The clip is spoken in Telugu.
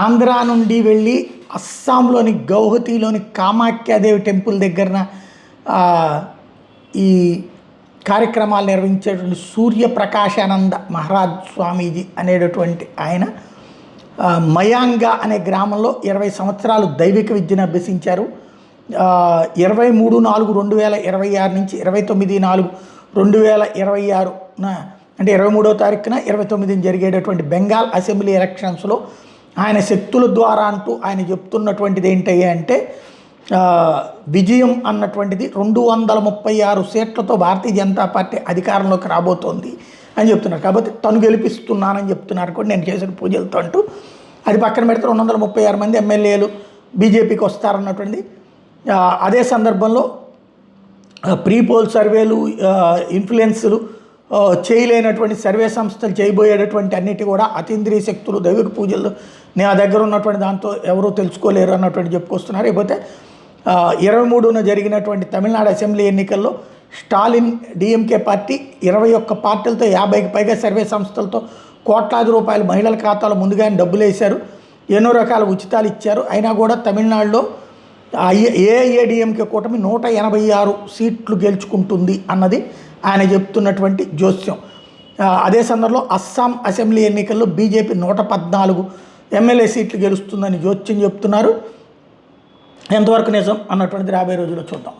ఆంధ్ర నుండి వెళ్ళి అస్సాంలోని గౌహతిలోని కామాఖ్యాదేవి టెంపుల్ దగ్గరన ఈ కార్యక్రమాలు నిర్వహించేటువంటి సూర్యప్రకాశానంద మహారాజ్ స్వామీజీ అనేటటువంటి ఆయన మయాంగా అనే గ్రామంలో 20 సంవత్సరాలు దైవిక విద్యను అభ్యసించారు. 23/4/2026 నుంచి 29/4/2026 అంటే 23వ తారీఖున 29ని జరిగేటటువంటి బెంగాల్ అసెంబ్లీ ఎలక్షన్స్లో ఆయన శక్తుల ద్వారా అంటూ ఆయన చెప్తున్నటువంటిది ఏంటయ్యా అంటే విజయం అన్నటువంటిది 236 సీట్లతో భారతీయ జనతా పార్టీ అధికారంలోకి రాబోతోంది అని చెప్తున్నారు. కాబట్టి తను గెలిపిస్తున్నానని చెప్తున్నారు కూడా నేను చేసిన పూజలతో అంటూ. అది పక్కన పెడితే 236 మంది ఎమ్మెల్యేలు బీజేపీకి వస్తారన్నటువంటిది. అదే సందర్భంలో ప్రీ పోల్ సర్వేలు ఇన్ఫ్లుయెన్స్లు చేయలేనటువంటి సర్వే సంస్థలు చేయబోయేటటువంటి అన్నిటి కూడా అతీంద్రియ శక్తులు దైవిక పూజలు నా దగ్గర ఉన్నటువంటి దాంతో ఎవరూ తెలుసుకోలేరు అన్నటువంటి చెప్పుకొస్తున్నారు. లేకపోతే 23న జరిగినటువంటి తమిళనాడు అసెంబ్లీ ఎన్నికల్లో స్టాలిన్ డిఎంకే పార్టీ 21 పార్టీలతో 50కి పైగా సర్వే సంస్థలతో కోట్లాది రూపాయలు మహిళల ఖాతాలో ముందుగానే డబ్బులు వేశారు, ఎన్నో రకాల ఉచితాలు ఇచ్చారు. అయినా కూడా తమిళనాడులో ఏఐఏడిఎంకే కూటమి 186 సీట్లు గెలుచుకుంటుంది అన్నది ఆయన చెప్తున్నటువంటి జోస్యం. అదే సందర్భంలో అస్సాం అసెంబ్లీ ఎన్నికల్లో బీజేపీ 114 ఎమ్మెల్యే సీట్లు గెలుస్తుందని జోస్యం చెప్తున్నారు. ఎంతవరకు నిజం అన్నటువంటిది రాబోయే రోజుల్లో చూద్దాం.